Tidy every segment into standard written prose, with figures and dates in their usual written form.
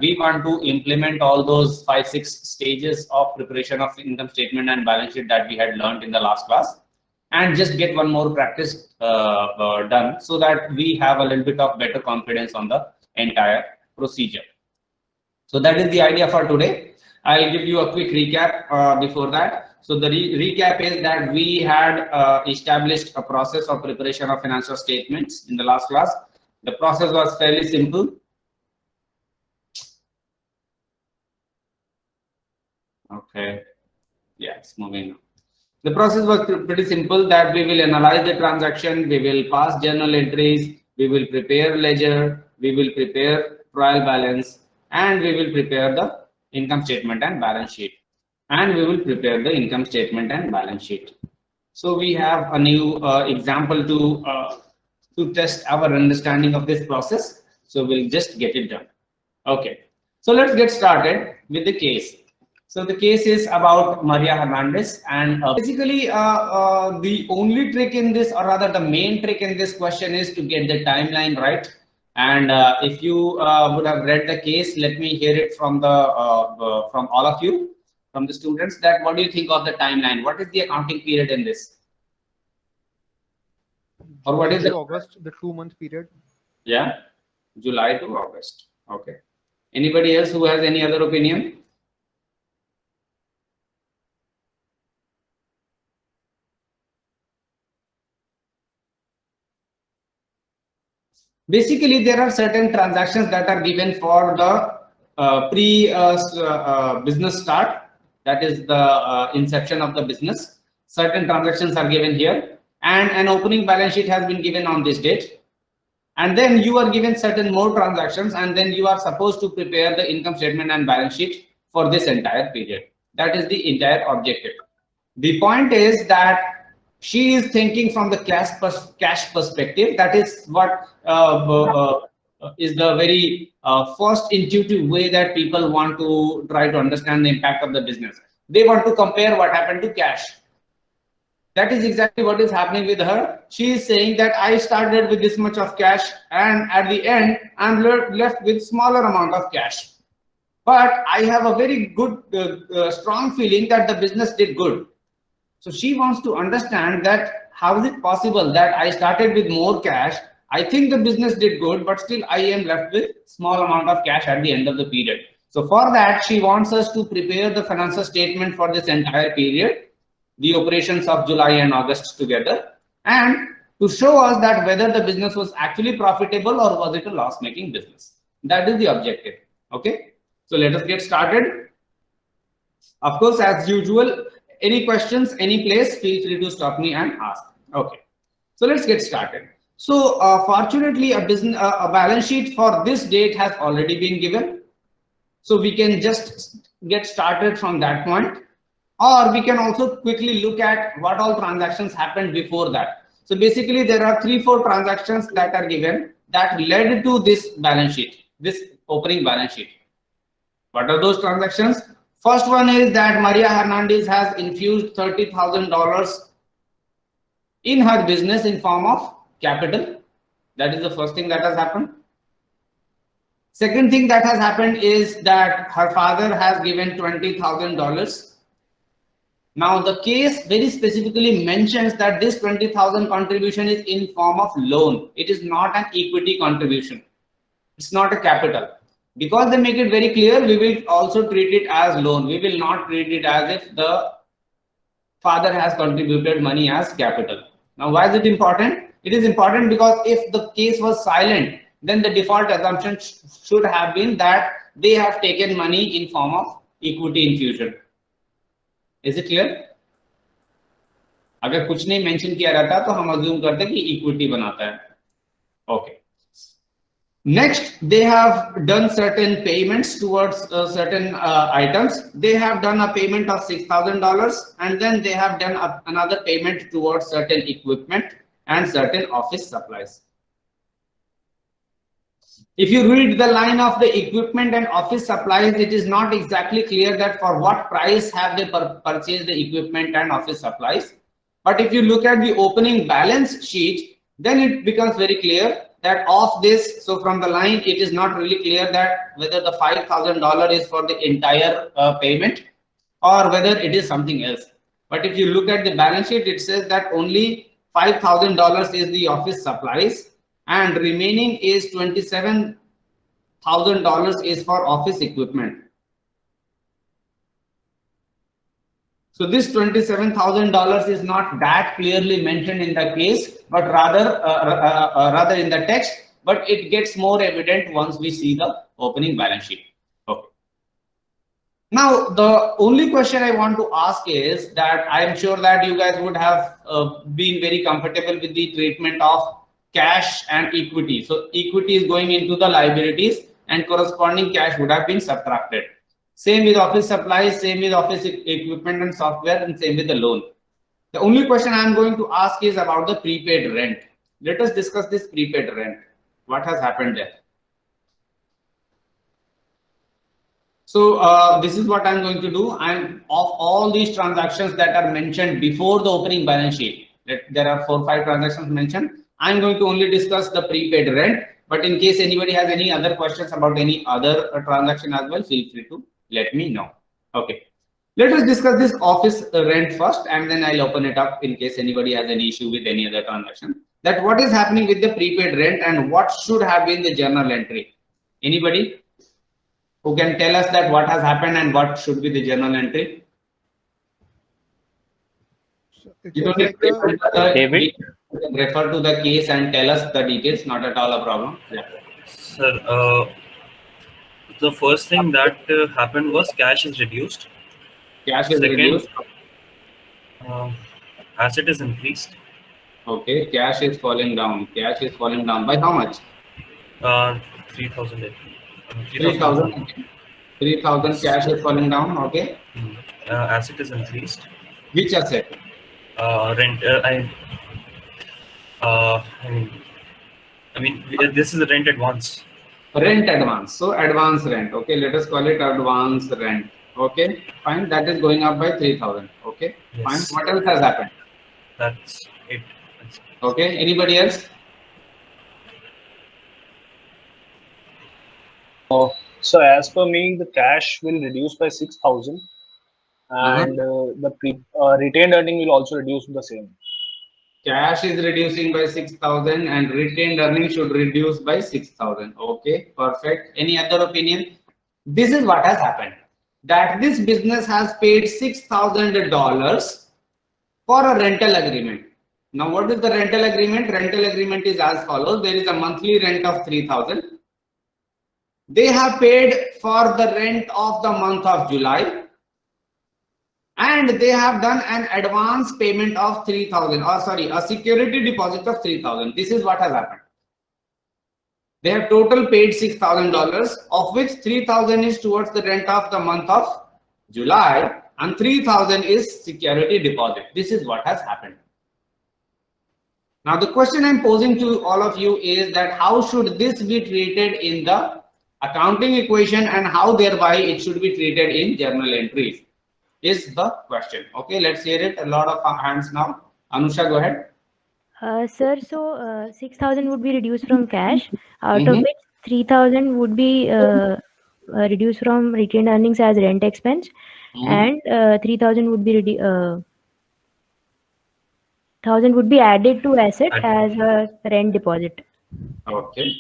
we want to implement all those 5-6 stages of preparation of income statement and balance sheet that we had learned in the last class, and just get one more practice done, so that we have a little bit of better confidence on the entire procedure. So that is the idea for today. I'll give you a quick recap before that. So the recap is that we had established a process of preparation of financial statements in the last class. The process was fairly simple. Okay, yeah, it's moving. The process was pretty simple, that we will analyze the transaction, we will pass journal entries, we will prepare ledger, we will prepare trial balance, and we will prepare the income statement and balance sheet. So we have a new example to test our understanding of this process. So we'll just get it done. Okay, so let's get started with the case. So the case is about Maria Hernandez, and basically the only trick in this, or rather the main trick in this question, is to get the timeline right. And if you would have read the case, let me hear it from from all of you, from the students, that what do you think of the timeline? What is the accounting period in this? Or what is the August, the 2-month period? Yeah, July to August. Okay. Anybody else who has any other opinion? Basically, there are certain transactions that are given for the pre-business start, that is the inception of the business. Certain transactions are given here, and an opening balance sheet has been given on this date. And then you are given certain more transactions, and then you are supposed to prepare the income statement and balance sheet for this entire period. That is the entire objective. The point is that she is thinking from the cash perspective. That is what is the very first intuitive way that people want to try to understand the impact of the business. They want to compare what happened to cash. That is exactly what is happening with her. She is saying that I started with this much of cash, and at the end I'm left with smaller amount of cash. But I have a very good, strong feeling that the business did good. So she wants to understand that how is it possible that I started with more cash, I think the business did good, but still I am left with small amount of cash at the end of the period. So for that, she wants us to prepare the financial statement for this entire period, the operations of July and August together, and to show us that whether the business was actually profitable or was it a loss-making business. That is the objective. Okay, so let us get started. Of course, as usual, any questions, any place, feel free to stop me and ask. Okay, so let's get started. So fortunately, a balance sheet for this date has already been given. So we can just get started from that point, or we can also quickly look at what all transactions happened before that. So basically, there are 3-4 transactions that are given that led to this balance sheet, this opening balance sheet. What are those transactions? First one is that Maria Hernandez has infused $30,000 in her business in form of capital. That is the first thing that has happened. Second thing that has happened is that her father has given $20,000. Now the case very specifically mentions that this 20,000 contribution is in form of loan. It is not an equity contribution. It's not a capital. Because they make it very clear, we will also treat it as loan. We will not treat it as if the father has contributed money as capital. Now, why is it important? It is important because if the case was silent, then the default assumption should have been that they have taken money in form of equity infusion. Is it clear? अगर कुछ नहीं mention किया रहता तो हम assume करते कि equity बनाता है. Okay. Next, they have done certain payments towards certain items. They have done a payment of $6,000, and then they have done another payment towards certain equipment and certain office supplies. If you read the line of the equipment and office supplies, it is not exactly clear that for what price have they purchased the equipment and office supplies. But if you look at the opening balance sheet, then it becomes very clear that of this, so from the line, it is not really clear that whether the $5,000 is for the entire payment or whether it is something else. But if you look at the balance sheet, it says that only $5,000 is the office supplies and remaining is $27,000 is for office equipment. So this $27,000 is not that clearly mentioned in the case, but rather in the text, but it gets more evident once we see the opening balance sheet. Okay. Now, the only question I want to ask is that I am sure that you guys would have been very comfortable with the treatment of cash and equity. So equity is going into the liabilities and corresponding cash would have been subtracted. Same with office supplies, same with office equipment and software, and same with the loan. The only question I'm going to ask is about the prepaid rent. Let us discuss this prepaid rent. What has happened there? So this is what I'm going to do. I'm of all these transactions that are mentioned before the opening balance sheet. There are 4 or 5 transactions mentioned. I'm going to only discuss the prepaid rent. But in case anybody has any other questions about any other transaction as well, feel free to let me know. Okay, let us discuss this office rent first, and then I'll open it up in case anybody has any issue with any other transaction. That what is happening with the prepaid rent and what should have been the journal entry? Anybody who can tell us that what has happened and what should be the journal entry? You don't need to refer to the case and tell us the details, not at all a problem. Yeah. Sir, the first thing that happened was cash is reduced. Cash is reduced. Asset is increased. Okay, cash is falling down. Cash is falling down by how much? 3,000. 3,000 cash is falling down. Okay. Asset is increased. Which asset? Rent. I mean, this is a rent advance. Rent advance. So advance rent. Okay, let us call it advance rent. Okay, fine. That is going up by 3,000. Okay, yes. Fine. What else has happened? That's it. Okay. Anybody else? So as per me, the cash will reduce by 6,000, and the retained earning will also reduce the same. Cash is reducing by 6,000 and retained earnings should reduce by 6,000. Okay, perfect. Any other opinion? This is what has happened. That this business has paid $6,000 for a rental agreement. Now, what is the rental agreement? Rental agreement is as follows. There is a monthly rent of 3,000. They have paid for the rent of the month of July. And they have done an advance payment of 3,000, or sorry, a security deposit of 3,000. This is what has happened. They have total paid $6,000, of which 3,000 is towards the rent of the month of July, and 3,000 is security deposit. This is what has happened. Now, the question I'm posing to all of you is that how should this be treated in the accounting equation, and how thereby it should be treated in journal entries? Is the question. Okay, let's hear it. A lot of hands now. Anusha, go ahead. Sir, so 6,000 would be reduced from cash, out of which 3,000 would be reduced from retained earnings as rent expense, and 3,000 would be 1,000 would be added to asset as a rent deposit. Okay.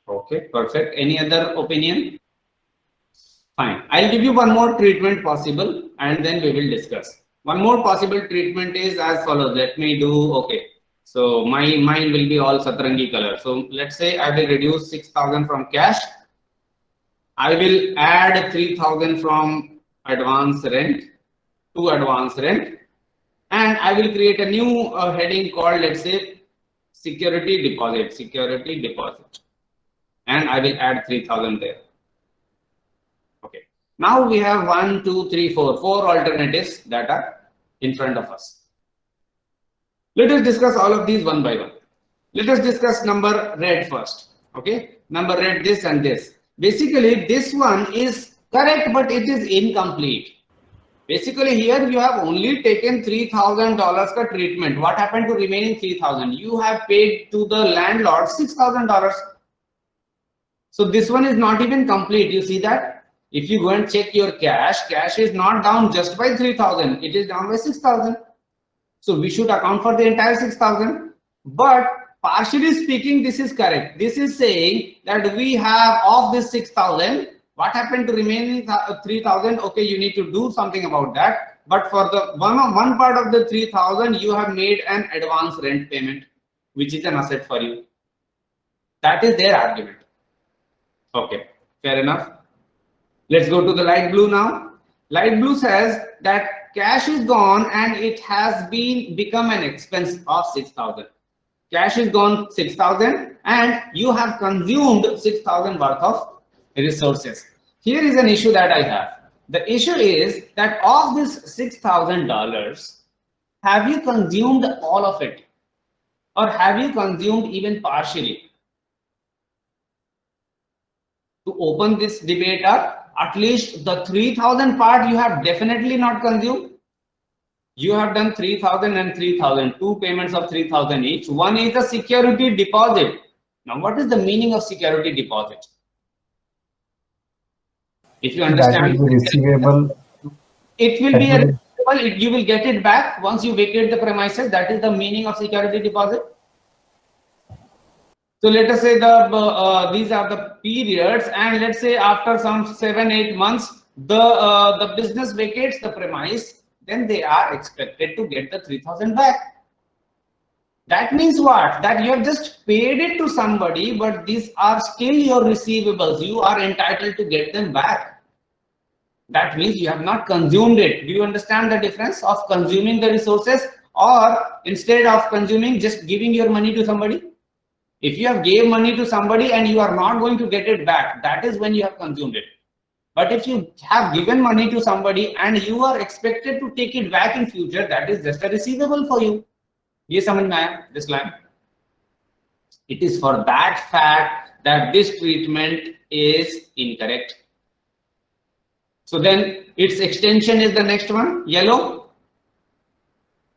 Okay, perfect. Any other opinion? Fine. I'll give you one more treatment possible and then we will discuss. One more possible treatment is as follows. Let me do, okay. So mine will be all Satrangi color. So let's say I will reduce 6,000 from cash. I will add 3,000 from advance rent to advance rent. And I will create a new heading called, let's say, security deposit, And I will add 3,000 there. Okay. Now we have 1, 2, 3, 4 alternatives that are in front of us. Let us discuss all of these one by one. Let us discuss number red first. Okay. Number red, this and this. Basically, this one is correct, but it is incomplete. Basically here you have only taken $3,000 ka treatment. What happened to remaining 3,000? You have paid to the landlord $6,000. So this one is not even complete. You see that? If you go and check your cash, cash is not down just by 3,000. It is down by 6,000. So we should account for the entire 6,000. But partially speaking, this is correct. This is saying that we have of this 6,000, what happened to remaining 3,000? Okay, you need to do something about that. But for the one part of the 3,000, you have made an advance rent payment, which is an asset for you. That is their argument. Okay, fair enough. Let's go to the light blue now. Light blue says that cash is gone and it has become an expense of 6,000. Cash is gone 6,000 and you have consumed 6,000 worth of resources. Here is an issue that I have. The issue is that of this $6,000, have you consumed all of it? Or have you consumed even partially? To open this debate up, at least the 3,000 part you have definitely not consumed. You have done 3,000 and 3,000, two payments of 3,000 each. One is a security deposit. Now, what is the meaning of security deposit? If you understand, that will be receivable. it will be a receivable. You will get it back once you vacate the premises. That is the meaning of security deposit. So let us say these are the periods, and let's say after some 7-8 months, the business vacates the premise, then they are expected to get the 3,000 back. That means what? That you have just paid it to somebody, but these are still your receivables. You are entitled to get them back. That means you have not consumed it. Do you understand the difference of consuming the resources or instead of consuming, just giving your money to somebody? If you have gave money to somebody and you are not going to get it back, that is when you have consumed it. But if you have given money to somebody and you are expected to take it back in future, that is just a receivable for you. Ye samajh mein aaya, this line? It is for that fact that this treatment is incorrect. So then its extension is the next one, yellow.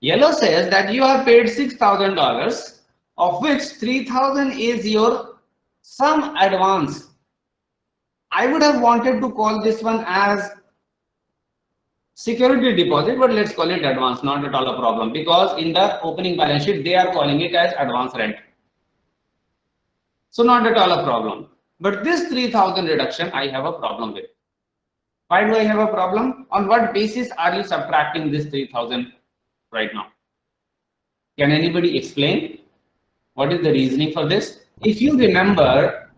Yellow says that you have paid $6,000, of which 3,000 is your some advance. I would have wanted to call this one as security deposit, but let's call it advance, not at all a problem, because in the opening balance sheet, they are calling it as advance rent. So not at all a problem. But this 3,000 reduction, I have a problem with. Why do I have a problem? On what basis are you subtracting this 3,000 right now? Can anybody explain? What is the reasoning for this? If you remember,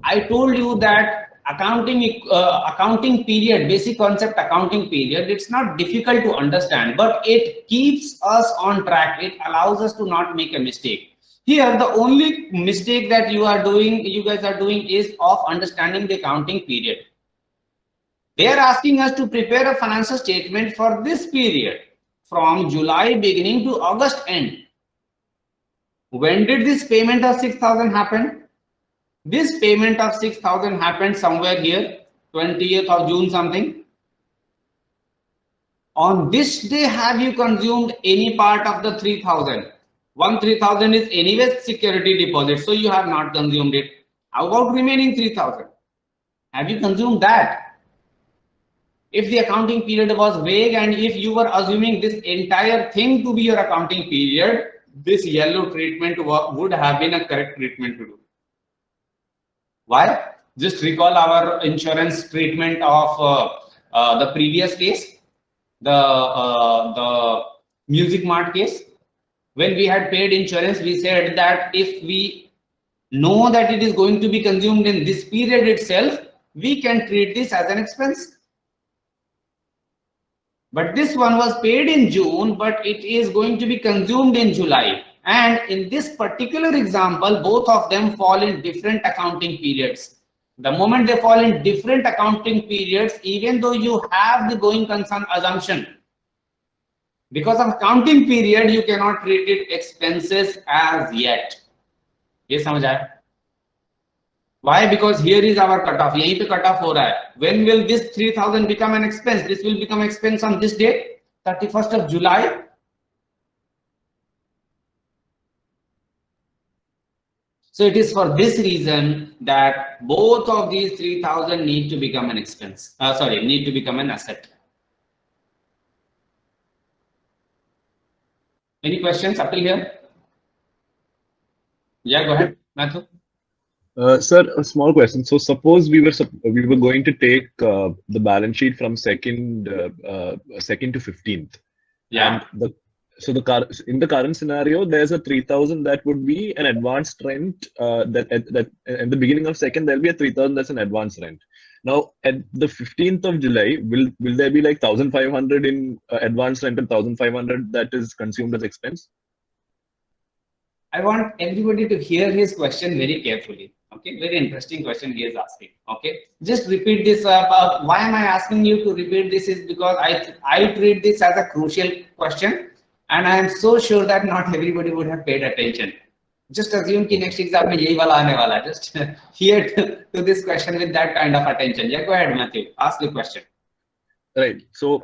I told you that accounting period, basic concept accounting period, it's not difficult to understand, but it keeps us on track. It allows us to not make a mistake. Here, the only mistake that you guys are doing is of understanding the accounting period. They are asking us to prepare a financial statement for this period from July beginning to August end. When did this payment of 6,000 happen? This payment of 6,000 happened somewhere here, 20th of June something. On this day, have you consumed any part of the 3,000? 3,000 is anyway security deposit, so you have not consumed it. How about remaining 3,000? Have you consumed that? If the accounting period was vague and if you were assuming this entire thing to be your accounting period, this yellow treatment would have been a correct treatment to do. Why? Just recall our insurance treatment of the previous case, the Music Mart case. When we had paid insurance, we said that if we know that it is going to be consumed in this period itself, we can treat this as an expense. But this one was paid in June, but it is going to be consumed in July. And in this particular example, both of them fall in different accounting periods. The moment they fall in different accounting periods, even though you have the going concern assumption, because of accounting period, you cannot treat it expenses as yet. Ye samajh aaya? Why? Because here is our cutoff. यहीं पे cutoff हो रहा है. When will this 3,000 become an expense? This will become expense on this date, 31st of July. So it is for this reason that both of these 3,000 need to become an expense. Need to become an asset. Any questions up till here? Yeah, go ahead, Matthew. Sir, a small question. So suppose we were going to take the balance sheet from second to 15th. Yeah. And in the current scenario, there's a 3,000 that would be an advanced rent. That in the beginning of second, there'll be a 3,000 that's an advanced rent. Now at the 15th of July, will there be like 1,500 in advanced rent and 1,500 that is consumed as expense? I want everybody to hear his question very carefully. Okay, very interesting question he is asking. Okay, just repeat this. Why am I asking you to repeat this? Is because I treat this as a crucial question, and I am so sure that not everybody would have paid attention. Just assume कि next exam में यही वाला आने वाला है. Just hear to this question with that kind of attention. Yeah, go ahead, Matthew. Ask the question. Right. So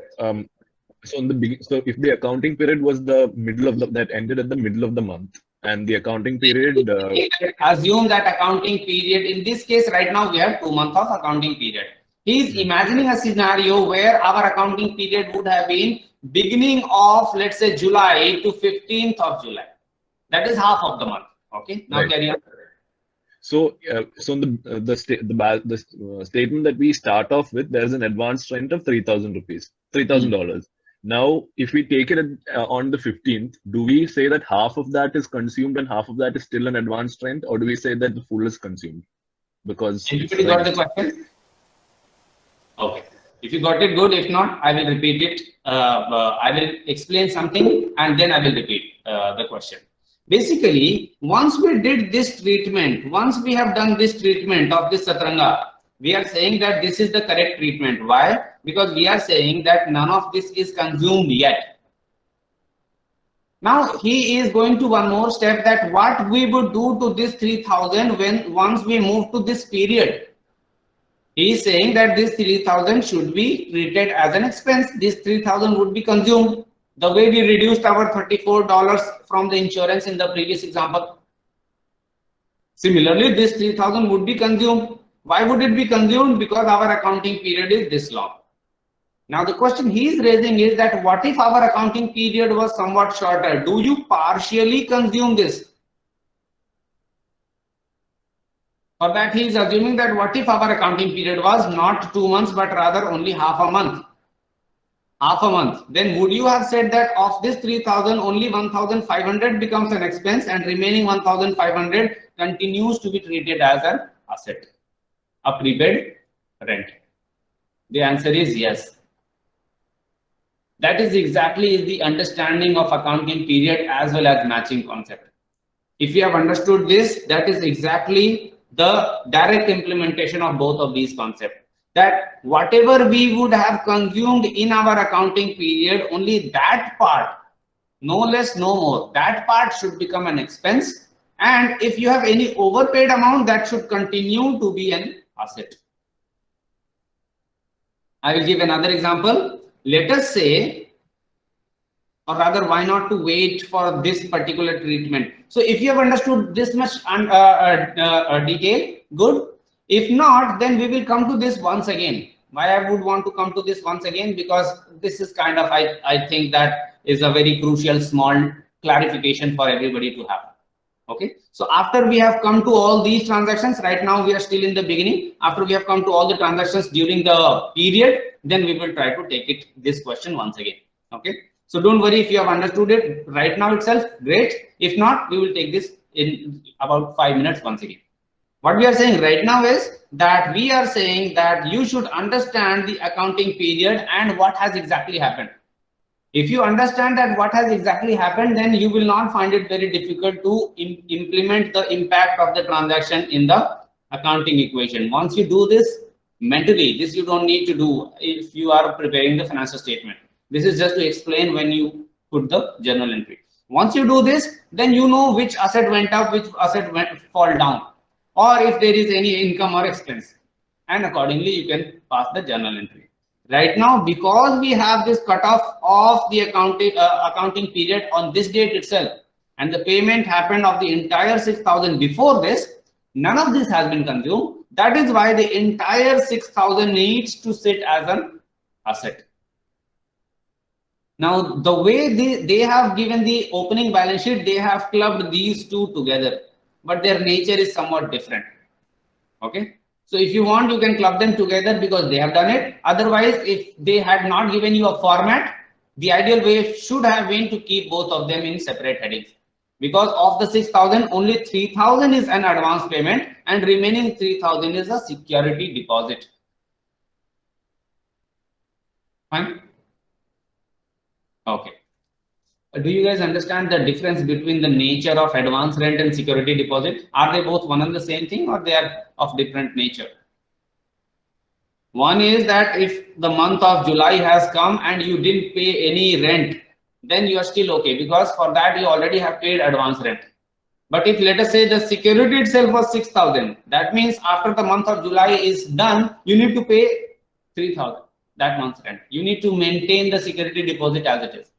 so if the accounting period was the middle of that ended at the middle of the month, and the accounting period assume that accounting period, in this case right now we have 2 months of accounting period. He is imagining a scenario where our accounting period would have been beginning of, let's say, July to 15th of July. That is half of the month. Okay, now right. Carry on. So the statement that we start off with, there's an advanced rent of 3,000 rupees, $3,000. Now, if we take it on the 15th, do we say that half of that is consumed and half of that is still an advanced rent, or do we say that the full is consumed? Because everybody got the question? Okay. If you got it, good. If not, I will repeat it. I will explain something and then I will repeat the question. Basically, once we did this treatment, once we have done this treatment of this Satranga, we are saying that this is the correct treatment. Why? Because we are saying that none of this is consumed yet. Now he is going to one more step, that what we would do to this 3,000 once we move to this period. He is saying that this 3,000 should be treated as an expense. This 3,000 would be consumed the way we reduced our $34 from the insurance in the previous example. Similarly, this 3,000 would be consumed. Why would it be consumed? Because our accounting period is this long. Now the question he is raising is that what if our accounting period was somewhat shorter? Do you partially consume this? For that he is assuming that what if our accounting period was not 2 months but rather only half a month? Half a month. Then would you have said that of this 3,000 only 1,500 becomes an expense and remaining 1,500 continues to be treated as an asset, a prepaid rent? The answer is yes. That is exactly the understanding of accounting period as well as matching concept. If you have understood this, that is exactly the direct implementation of both of these concepts. That whatever we would have consumed in our accounting period, only that part, no less, no more, that part should become an expense. And if you have any overpaid amount, that should continue to be an asset. I will give another example. Let us say, or rather, why not to wait for this particular treatment? So if you have understood this much detail, good. If not, then we will come to this once again. Why I would want to come to this once again? Because this is kind of, I think that is a very crucial small clarification for everybody to have. Okay, so after we have come to all these transactions, right now we are still in the beginning. After we have come to all the transactions during the period, then we will try to take this question once again. Okay, so don't worry if you have understood it right now itself, great. If not, we will take this in about 5 minutes once again. What we are saying right now is that we are saying that you should understand the accounting period and what has exactly happened. If you understand that what has exactly happened, then you will not find it very difficult to implement the impact of the transaction in the accounting equation. Once you do this mentally, this you don't need to do if you are preparing the financial statement. This is just to explain when you put the journal entry. Once you do this, then you know which asset went up, which asset fall down. or if there is any income or expense, and accordingly you can pass the journal entry. Right now, because we have this cutoff of the accounting period on this date itself, and the payment happened of the entire 6,000 before this, none of this has been consumed. That is why the entire 6,000 needs to sit as an asset. Now, the way they have given the opening balance sheet, they have clubbed these two together, but their nature is somewhat different. Okay. So if you want, you can club them together because they have done it. Otherwise, if they had not given you a format, the ideal way should have been to keep both of them in separate headings. Because of the 6,000, only 3,000 is an advance payment and remaining 3,000 is a security deposit. Fine. Okay. Do you guys understand the difference between the nature of advance rent and security deposit? Are they both one and the same thing, or they are of different nature? One is that if the month of July has come and you didn't pay any rent, then you are still okay, because for that you already have paid advance rent. But if, let us say, the security itself was 6,000, that means after the month of July is done, you need to pay 3,000 that month's rent. You need to maintain the security deposit as it is.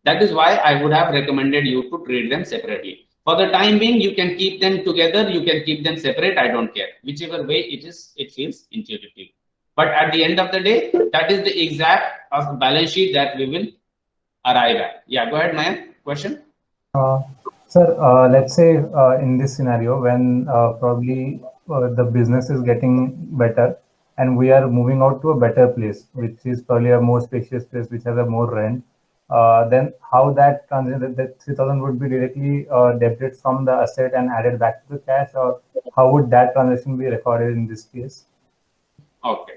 That is why I would have recommended you to treat them separately. For the time being, you can keep them together, you can keep them separate, I don't care. Whichever way it feels intuitively. But at the end of the day, that is the exact balance sheet that we will arrive at. Yeah, go ahead, Mayank. Question? Sir, let's say in this scenario, when probably the business is getting better and we are moving out to a better place, which is probably a more spacious place, which has a more rent, then how that transaction, that 3,000 would be directly debited from the asset and added back to the cash, or how would that transaction be recorded in this case? Okay.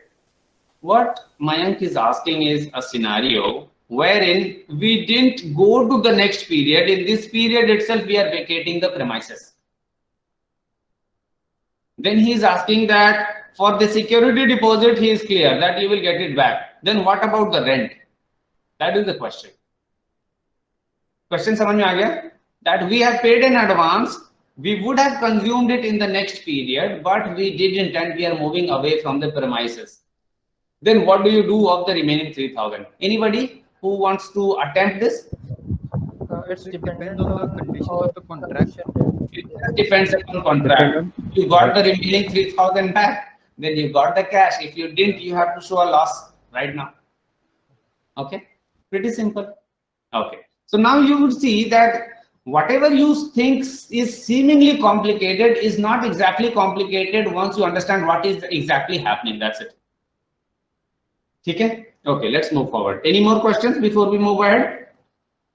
What Mayank is asking is a scenario wherein we didn't go to the next period. In this period itself, we are vacating the premises. Then he is asking that for the security deposit, he is clear that you will get it back. Then what about the rent? That is the question. Question समझ में आ गया? That we have paid in advance, we would have consumed it in the next period, but we didn't, and we are moving away from the premises. Then what do you do of the remaining 3,000? Anybody who wants to attempt this? It depends on the condition of the contract. It depends upon contract. You got the remaining 3,000 back, then you got the cash. If you didn't, you have to show a loss right now. Okay, pretty simple. Okay, so now you would see that whatever you think is seemingly complicated is not exactly complicated once you understand what is exactly happening. That's it. Okay, let's move forward. Any more questions before we move ahead?